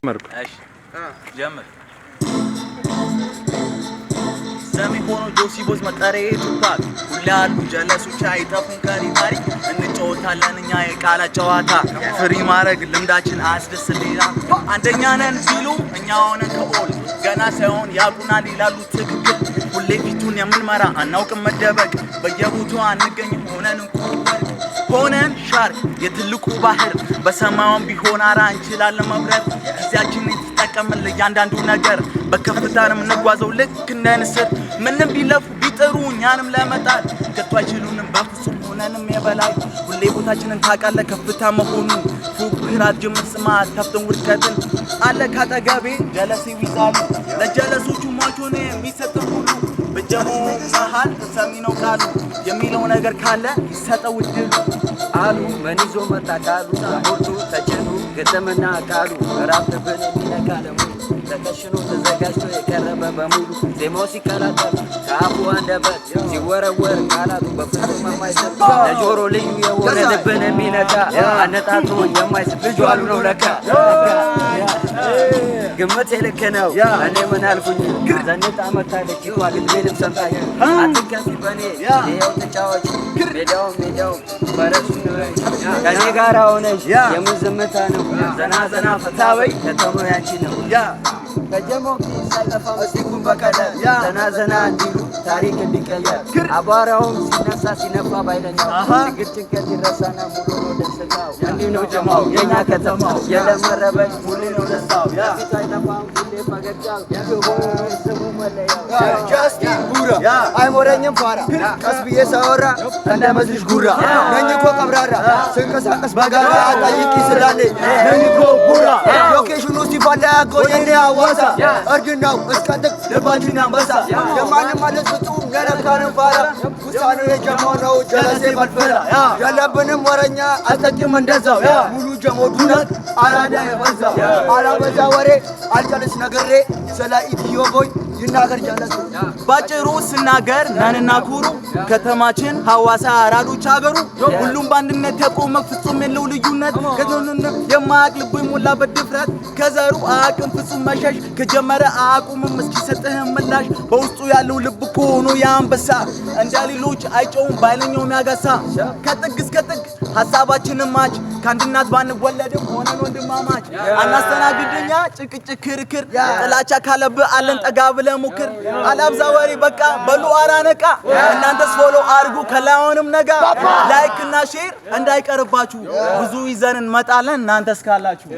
እሺ ጀምር ሰሚ ሆኖ ጆሲ ቦዝ መጣሪያ ቱፓክ ሁሉ ያሉ ጀለሶች አይጠፉን ከሪ ታሪክ እንጫወታለን እኛ የቃላ ጨዋታ ፍሪ ማረግ ልምዳችን አስደስልላ አንደኛ ነን ሲሉ እኛ ሆነን ከኦል ገና ሳይሆን ያቁናል ይላሉ ትክክል ሁሌ ፊቱን የምንመራ አናውቅም መደበቅ በየቦታው አንገኝም ሆነን ሻርክ የትልቁ ባህር በሰማዩም ቢሆን አራ እንችላለን መብረር ጊዜያችንን ተጠቀምን ለእያንዳንዱ ነገር በከፍታንም እንጓዘው ልክ እንደ ንስር ምንም ቢለፉ ቢጥሩ እኛንም ለመጣል ከቶ አይችሉንም በፍጹም ሆነንም የበላይ ሁሌ ቦታችንን ታውቃለህ ከፍታ መሆኑን ፉክክራት ጅምር ስማ አታፍተን ውድቀትን አለ ካጠገቤ ጀለሴ ይዛሉ ለጀለሶቹ ሟች ሆነ የሚሰጠው ሁሉ በጀሞ መሃል ተሰሚ ነው ቃሉ የሚለው ነገር ካለ ይሰጠው እድሉ አሉ መንይዞ መጣ ቃሉ ሳቦርቱ ተጨኑ ግጥምና ቃሉ ራፍ ብን የሚነካለሙ ተከሽኖ ተዘጋጅቶ የቀረበ በሙሉ ዜማው ሲቀላጠፍ ከአፉ አንደበት ሲወረወር ቃላቱ በፍጹም የማይሰጥ ለጆሮ ልዩ የሆነ ልብን የሚነካ አነጣጥሮ የማይስት ልጁ አሉ ነው ለካ ግምት ልክ ነው እኔ ምን አልኩኝ ዘንጣ መታለች ይቷል ግጥሜንም ሰምታኝ አትከፊ በኔ ይኸው ተጫዋች ሜዳው ፈረሱ ከኔ ጋር ሆነሽ የምን ዝምታ ነው ዘና ዘና ፈታ በይ ከተማ ያንቺ ነው ከጀሞ ሳይጠፋ መስኩን በቀለም ዘና ዘና እንዲሉ ታሪክ እንዲቀየር አቧራውም ሲነሳ ሲነፋ ባይለኛው ችግር ጭንቀት ይረሳና ሙሉ ነው ደስታው እንዲህ ነው ጀማው የኛ ከተማው የለመረበች ሙሉ ነው ደስታው ፊት አይጠፋም ሁሌ ፈገግታው ስሙ መለያው ጃስቲን ቡራ አይሞረኝም ፋራ ቀስ ብዬ ሳወራ እንዳይመስልሽ ጉራ ነኝ እኮ ቀብራራ ስንቀሳቀስ በጋራ አጣይቂ ስላለ ነኝ እኮ ቡራ ሎኬሽኑ ሲፋላ ያቆየኔ አዋሳ እርግናው እስከጥቅ ልባችን አንበሳ የማንም ማለት ፍጹም ገረብታንም ፋራ ውሳኔው የጀማው ነው ጀለሴ ባልፈራ ያለብንም ወረኛ አልጠቂም እንደዛው ሙሉ ጀሞ ዱነት አራዳ የበዛው አላበዛ ወሬ አልጨርስ ነግሬ ስለ ኢትዮቦይ ይናገር ጀለሴ ባጭሩ ስናገር ነንና ኩሩ ከተማችን ሐዋሳ አራዶች አገሩ ሁሉም በአንድነት የቆመ ፍጹም የለው ልዩነት ከዞንነ የማያቅ ልቡ የሞላበት ድፍረት ከዘሩ አያቅም ፍጹም መሸሽ ከጀመረ አያቁምም እስኪሰጥህም ምላሽ በውስጡ ያለው ልብ እኮ ሆኖ የአንበሳ እንደ ሌሎች አይጮውም ባይለኛው የሚያገሳ ከጥግ እስከ ጥግ ሀሳባችንን ማች ከአንድ እናት ባንወለድም ሆነን ወንድማማች አናስተናግድኛ ጭቅጭቅ ክርክር ጥላቻ ካለብህ አለን ጠጋ ብለህ ሞክር አላብዛ ወሬ በቃ በሉ አራ ነቃ እናንተስ ፎሎ አድርጉ ከላዩንም ነጋ ላይክ እና ሼር እንዳይቀርባችሁ ብዙ ይዘን እንመጣለን እናንተስ ካላችሁ